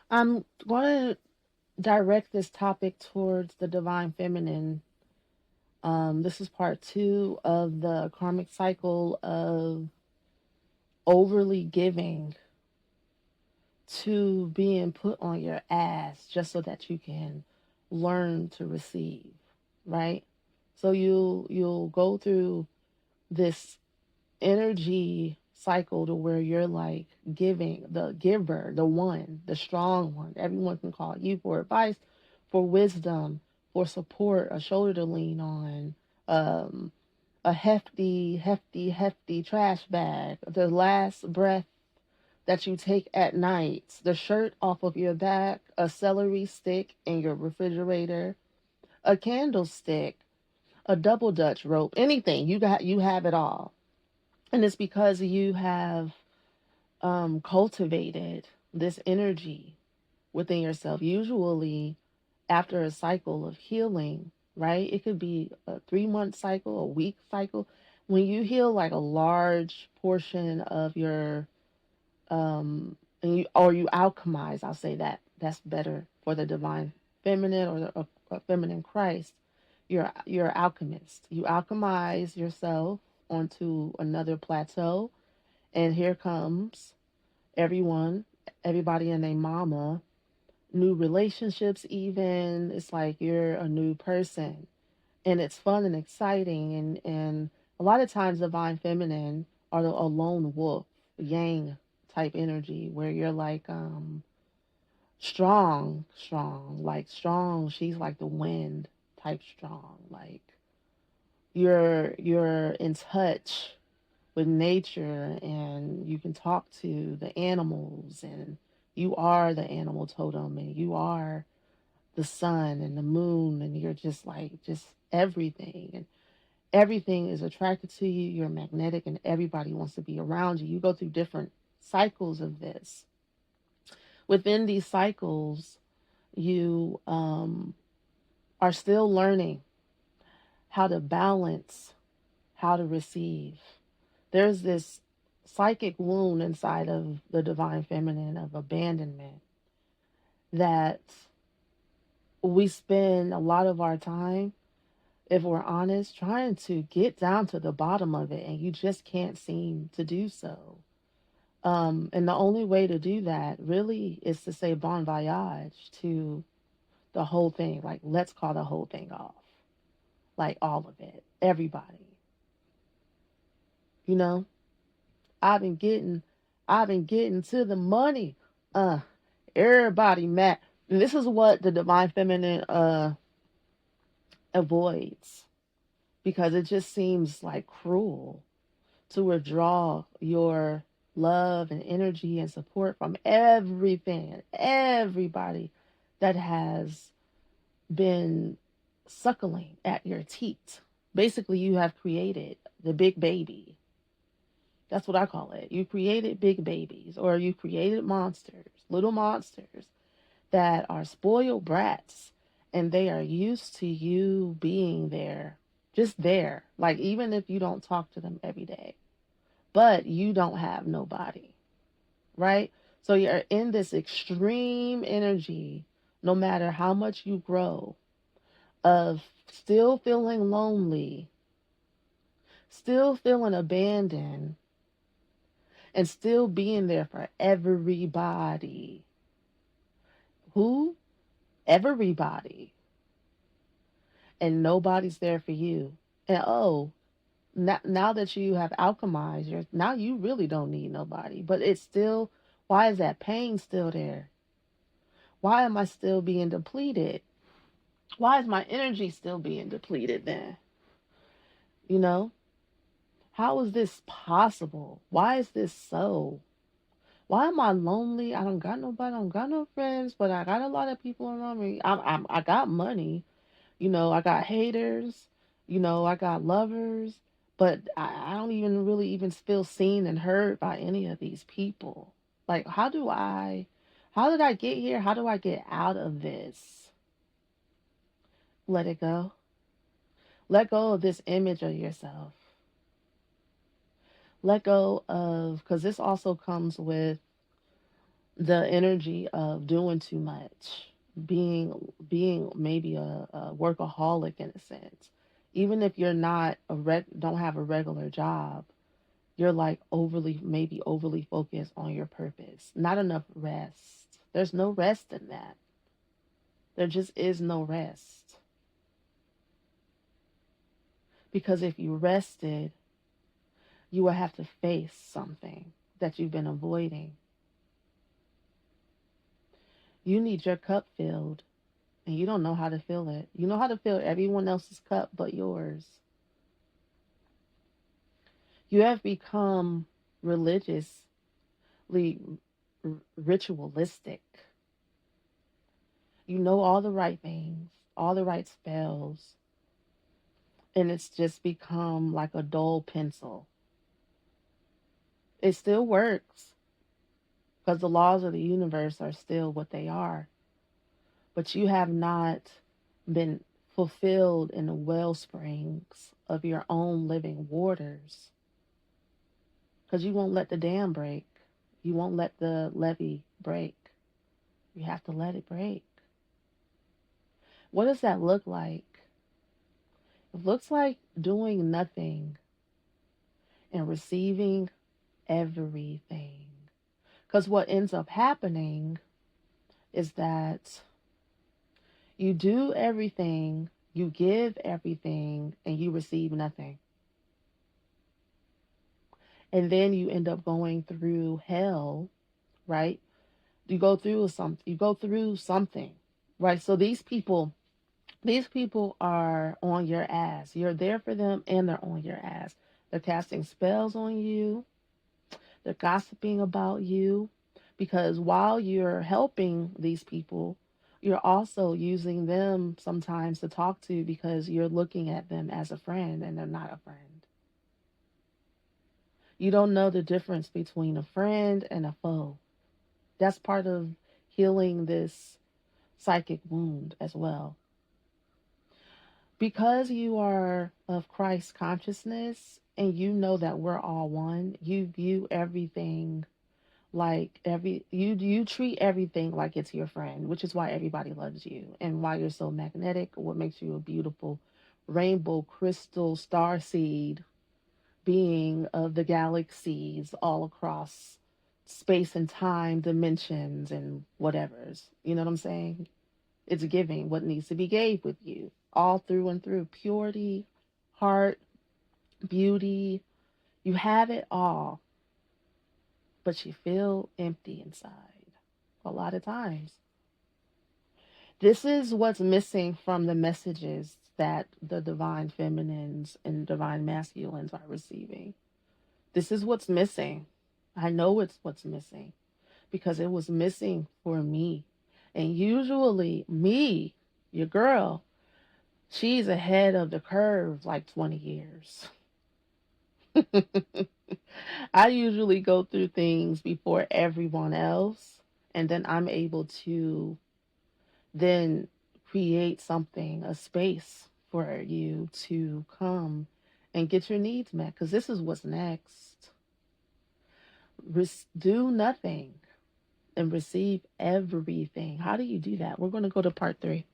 I'm going to direct this topic towards the divine feminine. This is part two of the karmic cycle of overly giving to being put on your ass just so that you can learn to receive, right? So you'll go through this energy cycle to where you're like giving, the giver, the one, the strong one. Everyone can call you for advice, for wisdom, for support, a shoulder to lean on, um, a hefty trash bag, the last breath that you take at night, the shirt off of your back, a celery stick in your refrigerator, a candlestick, a double dutch rope, anything. You have it all. And it's because you have cultivated this energy within yourself. Usually, after a cycle of healing, right? It could be a 3 month cycle, a week cycle. When you heal like a large portion of your, and you alchemize, I'll say that that's better for the divine feminine or the feminine Christ. You're alchemist. You alchemize yourself onto another plateau, and here comes everyone, everybody and their mama, new relationships, even. It's like you're a new person. And it's fun and exciting. And a lot of times, divine feminine are a lone wolf, yang type energy, where you're like strong, like strong. She's like the wind type strong. Like you're in touch with nature and you can talk to the animals, and you are the animal totem, and you are the sun and the moon, and you're just like just everything, and everything is attracted to you. You're magnetic and everybody wants to be around you. You go through different cycles of this. Within these cycles, you are still learning how to balance, how to receive. There's this psychic wound inside of the divine feminine of abandonment that we spend a lot of our time, if we're honest, trying to get down to the bottom of it, and you just can't seem to do so. And the only way to do that really is to say bon voyage to the whole thing. Like, let's call the whole thing off. Like, all of it. Everybody. You know? I've been getting, I've been getting to the money. Uh, Everybody mad. And this is what the divine feminine avoids, because it just seems like cruel to withdraw your love and energy and support from everything and everybody that has been suckling at your teat. Basically, you have created the big baby. That's what I call it. You created big babies, or you created monsters, little monsters that are spoiled brats, and they are used to you being there, just there. Like, even if you don't talk to them every day, but you don't have nobody, right? So you're in this extreme energy, no matter how much you grow, of still feeling lonely, still feeling abandoned, and still being there for everybody. Who? Everybody. And nobody's there for you. And oh, now that you have alchemized, now you really don't need nobody. But it's still, why is that pain still there? Why am I still being depleted? Why is my energy still being depleted then? You know, how is this possible? Why is this so? Why am I lonely? I don't got nobody. I don't got no friends, but I got a lot of people around me. I got money. I got haters. I got lovers. But I don't even really even feel seen and heard by any of these people. Like, how did I get here? How do I get out of this? Let it go. Let go of this image of yourself. Let go of, because this also comes with the energy of doing too much, being maybe a workaholic in a sense. Even if you're not don't have a regular job, you're like maybe overly focused on your purpose. Not enough rest. There's no rest in that. There just is no rest. Because if you rested, you will have to face something that you've been avoiding. You need your cup filled, and you don't know how to fill it. You know how to fill everyone else's cup but yours. You have become religiously ritualistic. You know all the right things, all the right spells, and it's just become like a dull pencil. It still works because the laws of the universe are still what they are, but you have not been fulfilled in the well springs of your own living waters because you won't let the dam break. You won't let the levee break. You have to let it break. What does that look like? It looks like doing nothing and receiving everything. Because what ends up happening is that you do everything, you give everything, and you receive nothing. And then you end up going through hell, right? You go through something, right? So these people are on your ass. You're there for them and they're on your ass. They're casting spells on you. They're gossiping about you because while you're helping these people, you're also using them sometimes to talk to because you're looking at them as a friend and they're not a friend. You don't know the difference between a friend and a foe. That's part of healing this psychic wound as well. Because you are of Christ consciousness and you know that we're all one, you view everything like you treat everything like it's your friend, which is why everybody loves you and why you're so magnetic, what makes you a beautiful rainbow crystal star seed being of the galaxies all across space and time dimensions and whatever's, you know what I'm saying? It's giving what needs to be gave with you all through and through, purity, heart, beauty. You have it all, but you feel empty inside a lot of times. This is what's missing from the messages that the divine feminines and divine masculines are receiving. This is what's missing. I know it's what's missing because it was missing for me. And usually, me, your girl, she's ahead of the curve like 20 years. I usually go through things before everyone else, and then I'm able to then create something, a space for you to come and get your needs met. Because this is what's next. Do nothing and receive everything. How do you do that? We're going to go to part 3.